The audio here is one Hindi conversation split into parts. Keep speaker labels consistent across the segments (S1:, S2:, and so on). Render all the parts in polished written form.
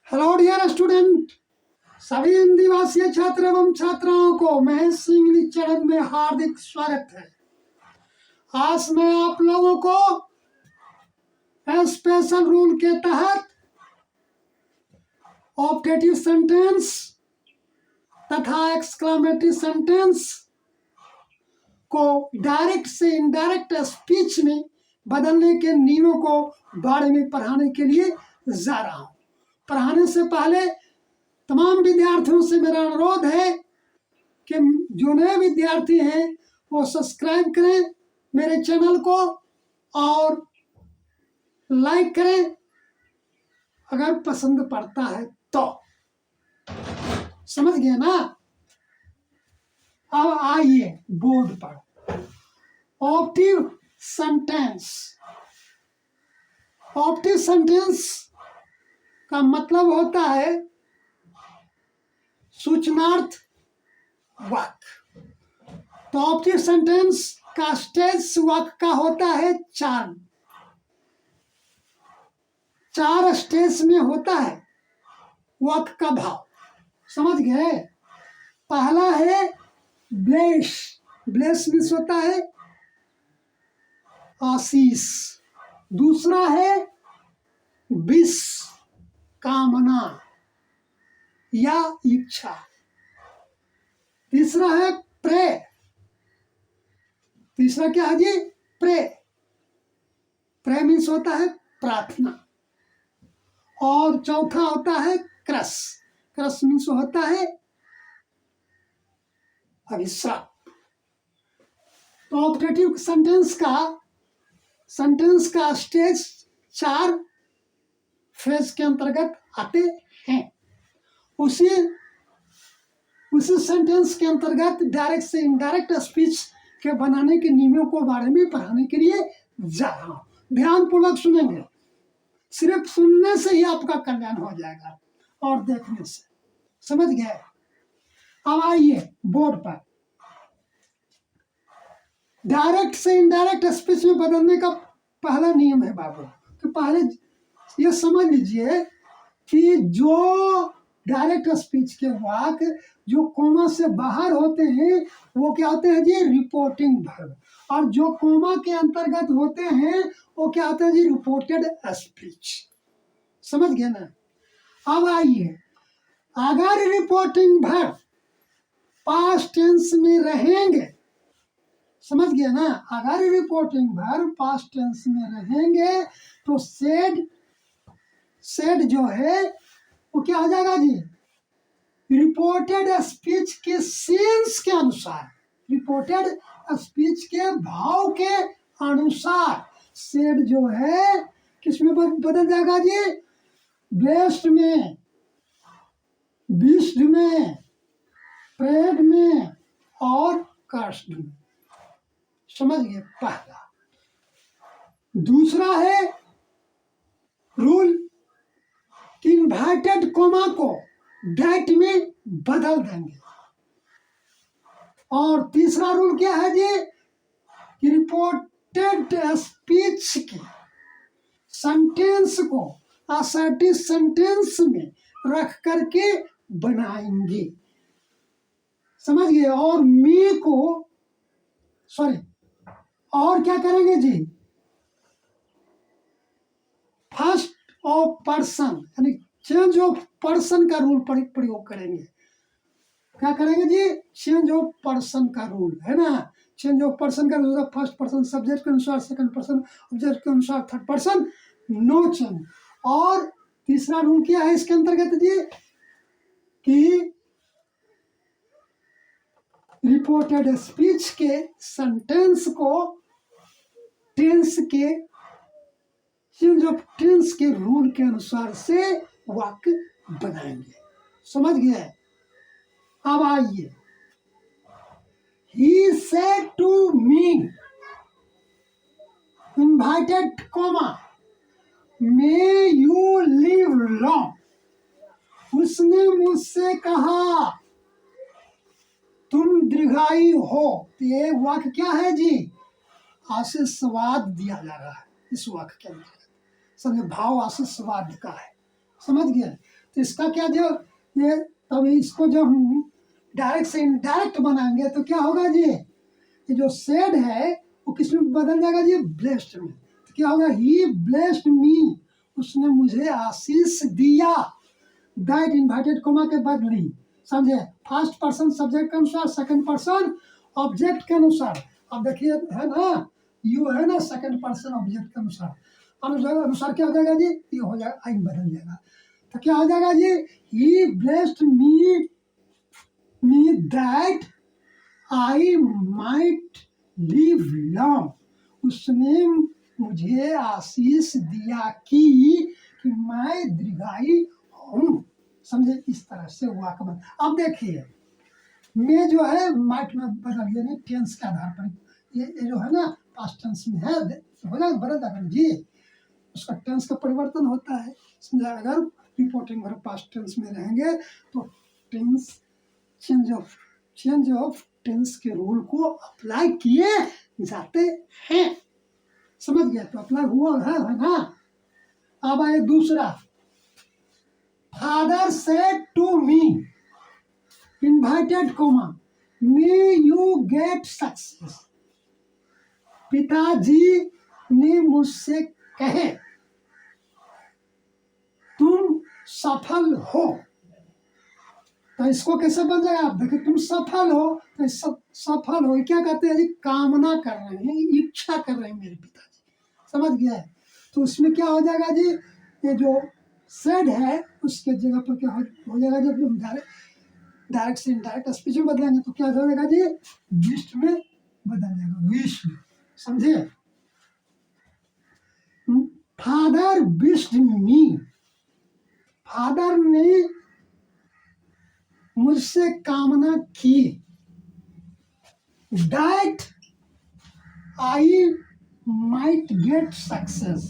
S1: हेलो डियर स्टूडेंट, सभी हिंदी भाषी छात्र एवं छात्राओं को महेश इंग्लिश चैनल में हार्दिक स्वागत है। आज मैं आप लोगों को स्पेशल रूल के तहत ऑब्जेक्टिव सेंटेंस तथा एक्सक्लेमेटरी सेंटेंस को डायरेक्ट से इनडायरेक्ट स्पीच में बदलने के नियमों को बारे में पढ़ाने के लिए जा रहा हूँ। पढ़ाने से पहले तमाम विद्यार्थियों से मेरा अनुरोध है कि जो नए विद्यार्थी हैं वो सब्सक्राइब करें मेरे चैनल को और लाइक करें अगर पसंद पड़ता है तो। समझ गए ना? अब आइए बोर्ड पर। Objective sentence. ऑब्जेक्टिव सेंटेंस का मतलब होता है सूचनार्थ वाक्य। तो ऑब्जेक्टिव सेंटेंस का स्टेज वाक्य का होता है चार स्टेज में होता है वाक्य का भाव। समझ गए? पहला है ब्लेस। ब्लेस मीन्स होता है आशीष। दूसरा है विश, कामना या इच्छा। तीसरा है प्रे। तीसरा क्या है जी? प्रे। प्रे मीन्स होता है प्रार्थना। और चौथा होता है क्रस। क्रस मीन्स होता है अभिशाप। तो ऑब्जेक्टिव सेंटेंस का स्टेज 4 फेज के अंतर्गत आते हैं। उसी सेंटेंस के अंतर्गत डायरेक्ट से इनडायरेक्ट स्पीच के बनाने के नियमों को बारे में पढ़ाने के लिए जा रहा हूँ। ध्यानपूर्वक सुनेंगे। सिर्फ सुनने से ही आपका कल्याण हो जाएगा और देखने से। समझ गए? अब आइए बोर्ड पर। डायरेक्ट से इनडायरेक्ट स्पीच में बदलने का पहला नियम है बाबू। तो पहले ये समझ लीजिए कि जो डायरेक्ट स्पीच के वाक्य जो कोमा से बाहर होते हैं वो क्या होते हैं जी? Reporting verb. और जो कोमा के अंतर्गत होते हैं वो क्या होते हैं जी? Reported speech. समझ गए ना? अब आइए, अगर रिपोर्टिंग वर्ब पास्ट टेंस में रहेंगे, समझ गए ना? अगर रिपोर्टिंग वर्ब पास्ट टेंस में रहेंगे तो सेड जो है वो क्या हो जाएगा जी? रिपोर्टेड स्पीच के सेंस के अनुसार, रिपोर्टेड स्पीच के भाव के अनुसार सेड जो है किस में बदल जाएगा जी? बेस्ट में, बिस्ड में, प्रेड में और कास्ट में। समझ गए? पहला। दूसरा है रूल कि इन्वर्टेड कोमा को डैट में बदल देंगे। और तीसरा रूल क्या है जी? कि रिपोर्टेड स्पीच के सेंटेंस को असर्टिव सेंटेंस में रख करके बनाएंगे। समझ गए? और और क्या करेंगे जी? फर्स्ट ऑफ पर्सन यानी चेंज ऑफ पर्सन का रूल प्रयोग करेंगे। क्या करेंगे जी? चेंज ऑफ पर्सन का रूल है ना। चेंज ऑफ पर्सन का रूल, फर्स्ट पर्सन सब्जेक्ट के अनुसार, सेकंड पर्सन ऑब्जेक्ट के अनुसार, थर्ड पर्सन नो चेंज। और तीसरा रूल क्या है इसके अंतर्गत जी? कि रिपोर्टेड स्पीच के सेंटेंस को टेंस के चेंज ऑफ टेंस के रूल के अनुसार से वाक्य बनाएंगे। समझ गए? अब आइए, he said to me, invited comma, may you live long. उसने मुझसे कहा तुम दीर्घायु हो। तो ये वाक्य क्या है जी? आशीर्वाद दिया जा रहा है इस वाक्य के अंदर। समझे? भाव आशीर्वाद का है। समझ गए? तो इसका क्या जो ये तब इसको जब हम डायरेक्ट से इनडायरेक्ट बनाएंगे तो क्या होगा जी, ये जो सेड है वो किस में बदल जाएगा जी, ब्लेस्ड में। तो क्या होगा, ही ब्लेस्ड मी, उसने मुझे आशीष दिया। दैट इन्वर्टेड कोमा के बदली, समझे, फर्स्ट पर्सन सब्जेक्ट के अनुसार, सेकंड पर्सन ऑब्जेक्ट के अनुसार। अब देखिए है ना, यू है ना, सेकंड पर्सन ऑब्जेक्ट के अनुसार, अनुसार क्या हो जाएगा जी, ये हो जाएगा, आई बदल जाएगा। तो क्या हो जाएगा जी, he blessed me that I might live long, उसने मुझे आशीष दिया कि मैं दीर्घायु हूँ। समझे, इस तरह से वाक्य बन। अब देखिए मैं जो है माइट में बदल गया, नहीं टेंस के आधार पर, ये जो है ना पास्ट टेंस में है, हो जाएगा बदल जाएगा जी, उसका टेंस का परिवर्तन होता है। समझा, अगर रिपोर्टिंग वर्ब पास्ट टेंस में रहेंगे तो टेंस चेंज ऑफ टेंस के रूल को अप्लाई किए जाते हैं। समझ गया, तो अप्लाई हुआ है ना। अब आए दूसरा, father said to me inverted comma may you get success, पिताजी ने मुझसे कहे तुम सफल हो। तो इसको कैसे बन जाएगा, आप देखिए, तुम सफल हो, तो सफल हो क्या कहते हैं जी, कामना कर रहे हैं, इच्छा कर रहे हैं मेरे पिताजी। समझ गया है, तो उसमें क्या हो जाएगा जी, ये जो सेड है उसके जगह पर क्या हो जाएगा, जब हम डायरेक्ट से इनडायरेक्ट स्पीच में बदलेंगे तो क्या हो जाएगा जी, विश्व में बदल जाएगा, विश्व। समझे, फादर विश्ड मी, फादर ने मुझसे कामना की, that I might get success,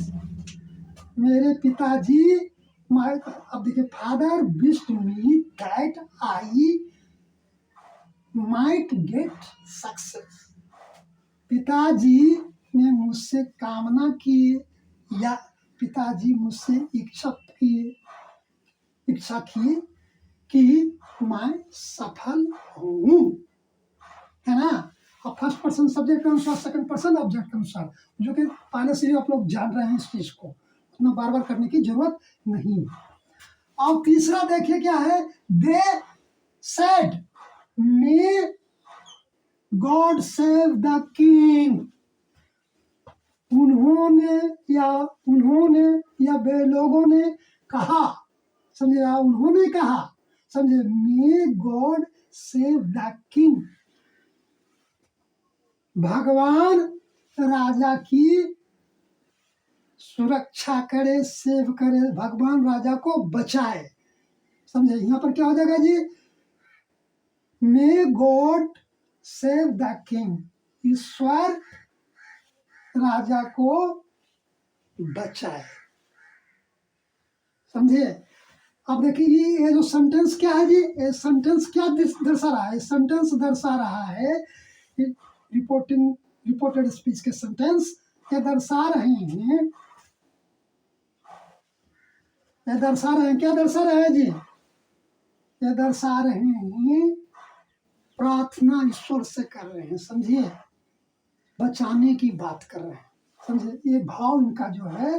S1: मेरे पिताजी, अब देखिए, father wished me that I might get success, पिताजी ने मुझसे कामना की या पिताजी मुझसे इच्छा की कि मैं सफल हूँ, है ना। अब फर्स्ट पर्सन सब्जेक्ट के अनुसार, सेकंड पर्सन ऑब्जेक्ट के अनुसार, जो कि पहले से ही आप लोग जान रहे हैं, इस चीज को उतना बार बार करने की जरूरत नहीं। और तीसरा देखिए क्या है, they said may God save the king, उन्होंने या वे लोगों ने कहा, समझे, उन्होंने कहा, समझे, मे गॉड सेव द किंग, भगवान राजा की सुरक्षा करे, सेव करे, भगवान राजा को बचाए। समझे, यहाँ पर क्या हो जाएगा जी, may God save the king, ईश्वर राजा को बचाए। समझे, अब देखिए ये जो सेंटेंस क्या है जी, ये सेंटेंस क्या दर्शा रहा है, सेंटेंस दर्शा रहा है रिपोर्टेड स्पीच के सेंटेंस ये दर्शा रहे हैं, क्या दर्शा रहे हैं जी, ये दर्शा रहे हैं प्रार्थना ईश्वर से कर रहे हैं। समझिए, बचाने की बात कर रहे हैं। समझे, ये भाव इनका जो है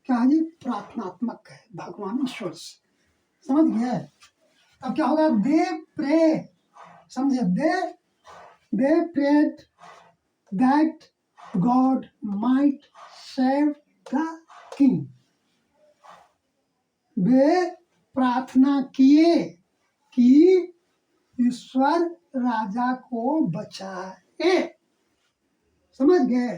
S1: क्या है जी, प्रार्थनात्मक है भगवान ईश्वर से। समझ गए, अब क्या होगा, दे प्रे, समझे, they prayed that God might save the king, वे प्रार्थना किए कि ईश्वर राजा को बचाए। समझ गए।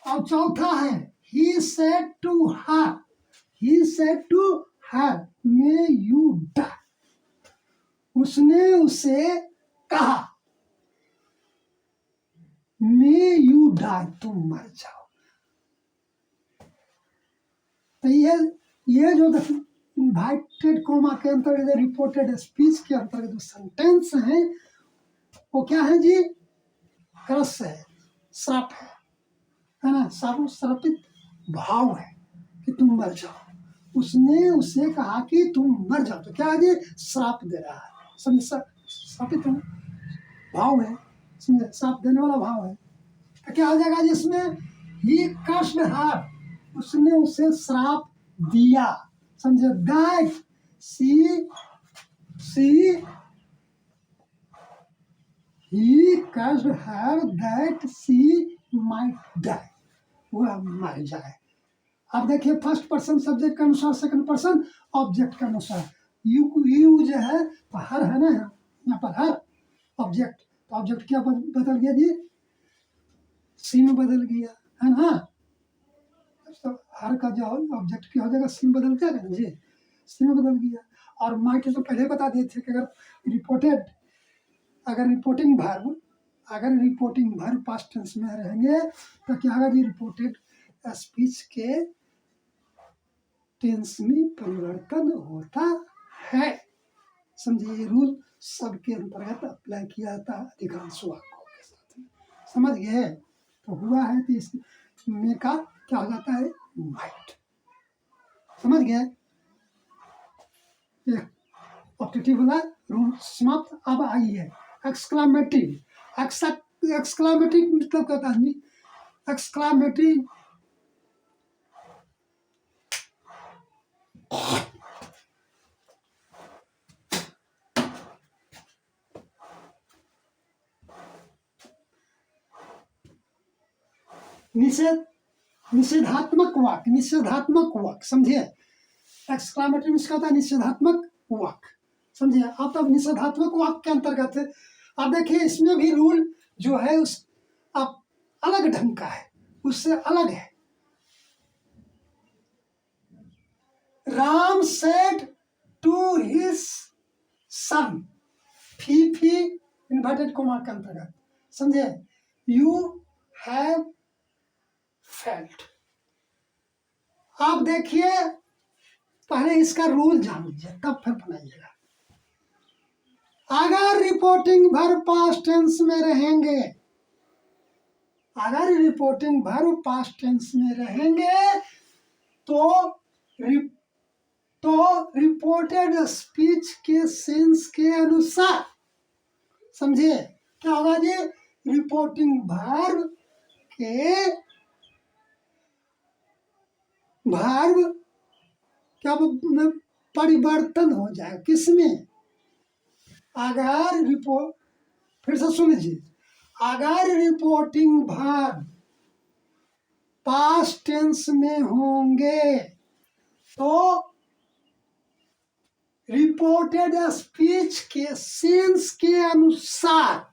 S1: अब चौथा है, he said to her may you die, उसने उसे कहा may you die, तुम मर जाओ। तो ये जो इन्वाइटेड कोमा के अंतर्गत, रिपोर्टेड स्पीच के अंतर्गत जो सेंटेंस है वो क्या है जी, क्रस है, श्राप है ना, श्रापित भाव है कि तुम मर जाओ। उसने उससे कहा कि तुम मर जाओ। तो क्या है जी, श्राप दे रहा है। समझे, श्रापित भाव है, समझे, श्राप देने वाला भाव है। तो क्या हो जाएगा जी इसमें, ही कष्ट हार, उसने उसे श्राप दिया। समझे, that she he cursed her that she might die, वह मर जाए। अब देखिए फर्स्ट पर्सन सब्जेक्ट के अनुसार, सेकंड पर्सन ऑब्जेक्ट के अनुसार। यू जो है हर है ना, यहाँ पर हर ऑब्जेक्ट, तो ऑब्जेक्ट क्या बदल गया जी, सी में बदल गया, है ना। तो हर का जो ऑब्जेक्ट क्या हो जाएगा, सी में बदल जाएगा ना जी, सी में बदल गया। और माइट तो पहले बता दिए थे कि अगर रिपोर्टिंग वर्ब पास्ट टेंस में रहेंगे तो क्या होगा जी, रिपोर्टेड स्पीच के टेंस में परिवर्तन होता है। समझिए, ये रूल सबके अंतर्गत अप्लाई किया जाता है अधिकांश वाक्यों के साथ में। समझ गए, तो हुआ है तो इसमें का क्या हो जाता है, माइट। समझ गए, ऑप्टेटिव वाला रूल समाप्त। अब आई है एक्सक्लामेटिव। एक्सक्लामेटिव मतलब क्या होता है, एक्सक्लामेटिव निषेधात्मक वाक्य। समझिए, एक्सक्लामेटरी इसका होता है निषेधात्मक वाक्य। समझिए, अब तब निषेधात्मक वाक्य के अंतर्गत अब देखिए इसमें भी रूल जो है उस अब अलग ढंग का है, उससे अलग है। Ram said to his son, फी इन्वर्टेड कोमा के अंतर्गत। समझे, यू हैव फेल्ट। आप देखिए पहले इसका रूल जान लीजिए तब फिर बनाइएगा। अगर रिपोर्टिंग वर्ब पास्ट टेंस में रहेंगे, तो रिपोर्टेड स्पीच के सेंस के अनुसार, समझिए क्या होगा जी, रिपोर्टिंग वर्ब क्या परिवर्तन हो जाए किसमें, अगर फिर से सुन लीजिए, अगर रिपोर्टिंग वर्ब पास्ट टेंस में होंगे तो रिपोर्टेड स्पीच के सेंस के अनुसार,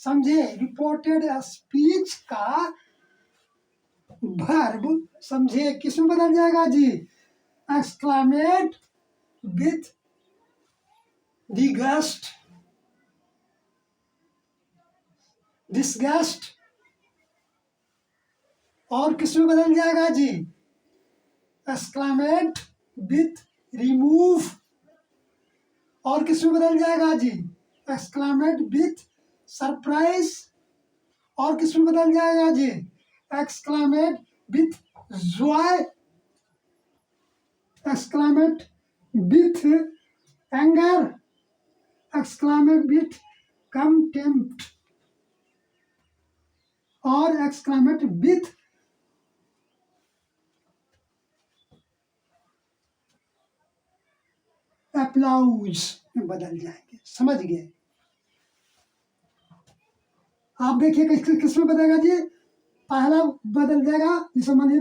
S1: समझे, रिपोर्टेड स्पीच का वर्ब, समझे, किस में बदल जाएगा जी, एक्सक्लामेट विथ डिसगस्ट, और किस में बदल जाएगा जी, एक्सक्लामेट विथ रिमूव, और किस में बदल जाएगा जी, एक्सक्लामेट विथ सरप्राइज, और किस में बदल जाएगा जी, exclaimed with joy, exclaimed with anger, exclaimed with contempt, और एक्सक्लामेट विथ अप्लाउज में बदल जाएंगे। समझ गए, आप देखिए किस में बदलेगा जी, पहला बदल जाएगा, जैसे मानिए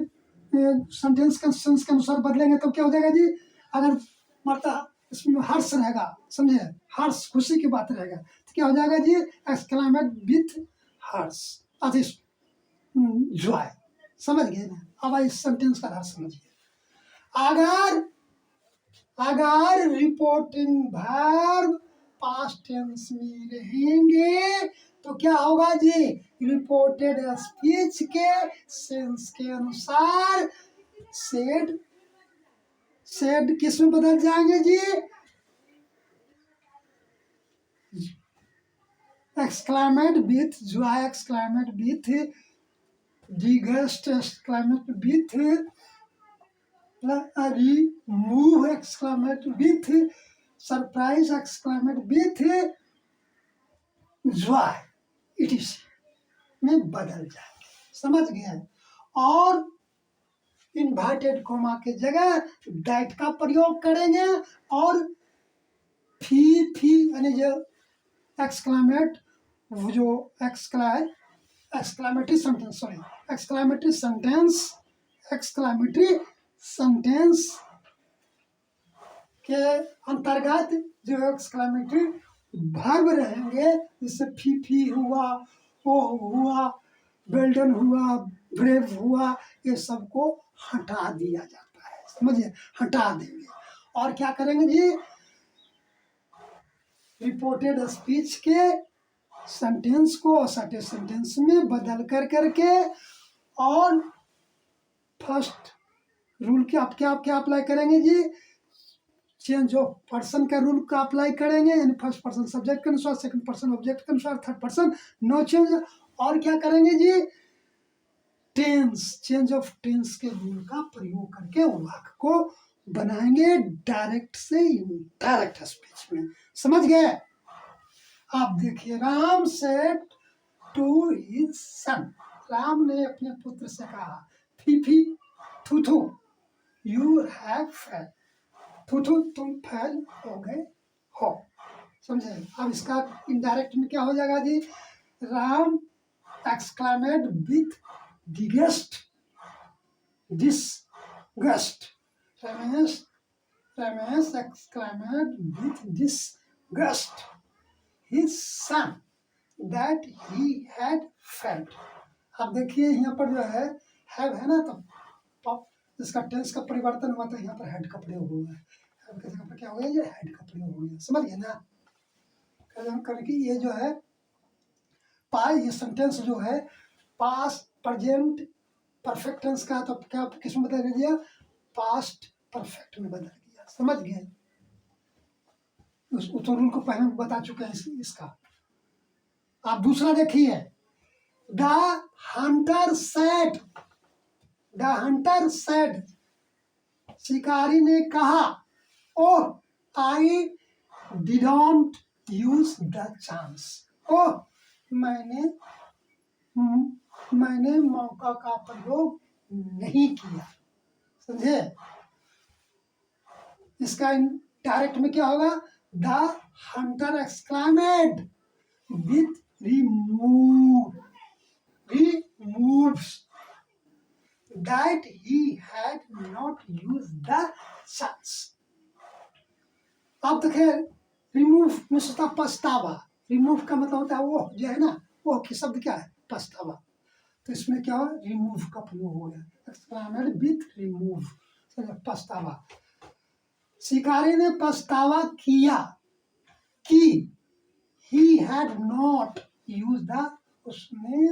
S1: सेंटेंस के सेंस के अनुसार बदलेंगे तो क्या हो जाएगा जी, अगर मरता इसमें हर्ष रहेगा, समझे, हर्ष खुशी की बात रहेगा तो क्या हो जाएगा जी, एक्सक्लामेट विथ हर्ष, जॉय। समझ गए ना, अब इस सेंटेंस का अर्थ समझिए, अगर रिपोर्टिंग वर्ब पास्ट टेंस में रहेंगे तो क्या होगा जी, रिपोर्टेड स्पीच के सेंस के अनुसार सेड किस में बदल जाएंगे जी, exclaimed with joy, exclaimed with disgust, exclaimed with remorse exclaimed with surprise exclaimed with joy it is में बदल जाएंगे, समझ गए। और इन्वर्टेड कोमा के जगह दैट का प्रयोग करेंगे और फी यानी जो एक्सक्लामेट, वो जो exclamatory sentence, sorry exclamatory sentence के अंतर्गत जो एक्सक्लामेटरी वर्ब रहेंगे, जैसे फी हुआ, ओह हुआ, वेल्डन हुआ, ब्रेव हुआ, ये सबको हटा दिया जाता है, समझिए, हटा देंगे। और क्या करेंगे जी, रिपोर्टेड स्पीच के सेंटेंस को असर्टिव सेंटेंस में बदल करके और फर्स्ट रूल के आप क्या अप्लाई करेंगे जी, चेंज ऑफ पर्सन का रूल का अप्लाई करेंगे, यानी फर्स्ट पर्सन सब्जेक्ट के अनुसार, सेकंड पर्सन ऑब्जेक्ट के अनुसार, थर्ड पर्सन नो चेंज। और क्या करेंगे जी, टेंस, चेंज ऑफ टेंस के रूल का प्रयोग करके वाक्य को बनाएंगे डायरेक्ट से इनडायरेक्ट स्पीच में, समझ गए। आप देखिए, Ram said to his son, Ram ने अपने पुत्र से कहा, फी थू यू हैव फेल, थू तुम फेल हो गए हो, समझे। अब इसका इनडायरेक्ट में क्या हो जाएगा जी, Ram exclaimed with disgust, Ramesh exclaimed with disgust his son that he had failed। अब देखिए यहाँ पर जो है have है ना, तो इसका टेंस का परिवर्तन हुआ, तो यहाँ पर हेड का प्रयोग हुआ है, हेड की जगह पर क्या हो गया, ये हेड का प्रयोग हो गया, समझ गए ना। करके ये जो है ये सेंटेंस जो है पास्ट प्रेजेंट परफेक्ट टेंस का, तो क्या किस में बदल दिया, पास्ट परफेक्ट में बदल दिया, समझ गए। उस रूल को पहले बता चुके हैं इसका। आप दूसरा देखिए, द हंटर सेड, शिकारी ने कहा, oh I didn't use the chance, oh मैंने मौका का प्रयोग नहीं किया, समझे। इसका डायरेक्ट में क्या होगा, the hunter exclaimed with removes that he had not used the chance। अब देखिए, रिमूव में सोचता पछतावा, रिमूव का मतलब होता है वो जो है ना, वो की शब्द क्या है, पछतावा, तो इसमें क्या हो, रिमूव का प्रयोग हो गया, एक्सक्लेमेड विथ रिमूव, पछतावा। शिकारी ने पछतावा किया कि he had not used the, उसने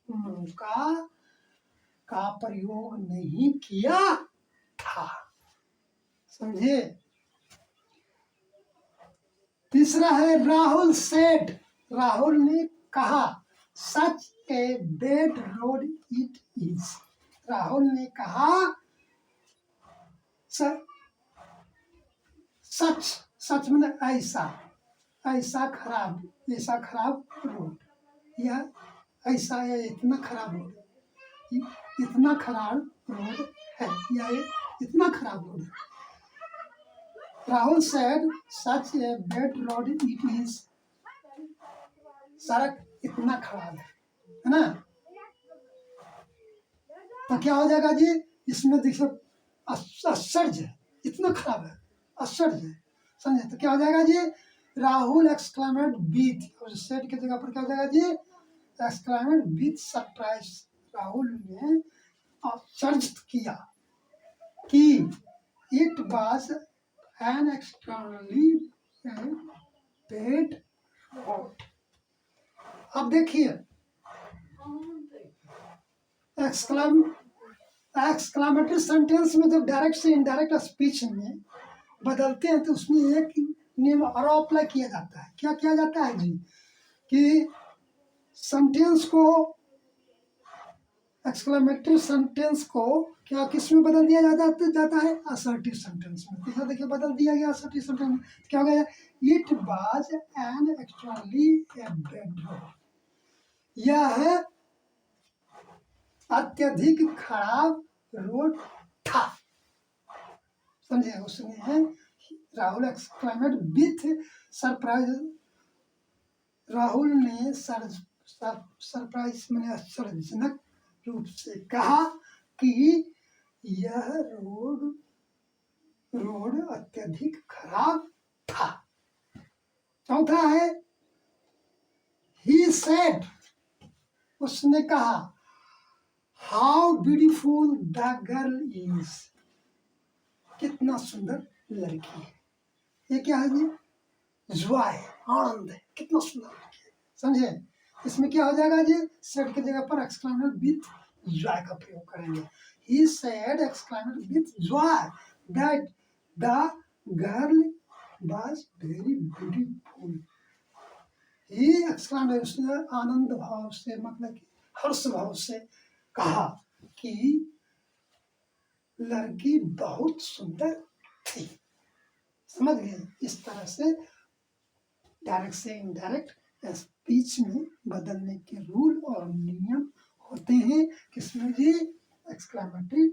S1: मौका का प्रयोग नहीं किया था, समझे। तीसरा है राहुल सेड, राहुल ने कहा, such a bad road it is, Rahul ने कहा सच में ऐसा खराब रोड, या ऐसा या इतना खराब रोड, इतना खराब रोड है, या इतना खराब रोड है। Rahul said such a bad road it is, सड़क इतना खराब है ना। तो क्या हो जाएगा जी, इसमें देखिए आश्चर्य है, इतना खराब है, आश्चर्य है, समझे। तो क्या हो जाएगा जी, राहुल एक्सक्लेमेड विथ, और सेड की जगह पर क्या हो जाएगा जी, एक्सक्लेमेड विथ सरप्राइज, राहुल ने आश्चर्य किया कि it was an extraordinary bad road. अब देखिए, एक्सक्लेमेटरी सेंटेंस में जब डायरेक्ट से इनडायरेक्ट स्पीच में बदलते हैं, तो उसमें एक नियम और अप्लाई किया जाता है। क्या किया जाता है जी, कि सेंटेंस को, एक्सक्लेमेटरी सेंटेंस को क्या किस में बदल दिया जाता है? असर्टिव सेंटेंस में। तो यहाँ देखिए बदल दिया गया असर्टिव सेंटेंस में। क्या हो गया? It was N actually A bad road. यह अत्यधिक खराब रोड था। समझे? उसने Rahul exclaimed with surprise. Rahul ने सरप्राइज मैंने आश्चर्यजनक रूप से कहा कि यह रोड अत्यधिक खराब था। चौथा है ही सेड, उसने कहा how beautiful the girl is, कितना सुंदर लड़की है। ये क्या है जी? जॉय, आनंद है, कितना सुंदर लड़की है। समझे? इसमें क्या हो जाएगा जी? सेड की जगह पर एक्सक्लेमेशन विथ जॉय का प्रयोग करेंगे। He said exclamation with Joy that the girl was very beautiful. He exclamation, उसने आनंद भाव से, मतलब कि हर्ष भाव से कहा कि लड़की बहुत सुंदर थी। समझ गए? इस तरह से डायरेक्ट से इनडायरेक्ट स्पीच में बदलने के रूल और नियम होते हैं। किसमें जी? एक्सक्लेमेटरी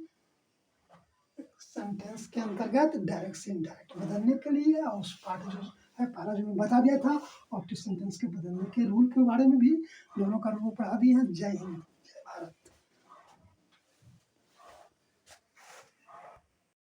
S1: सेंटेंस के अंतर्गत डायरेक्ट से इनडायरेक्ट बदलने के लिए। और उस पार्ट जो है पहला जो मैं बता दिया था ऑप्टिव सेंटेंस के बदलने के रूल के बारे में भी, दोनों का रूल पढ़ा दिए हैं। जय हिंद।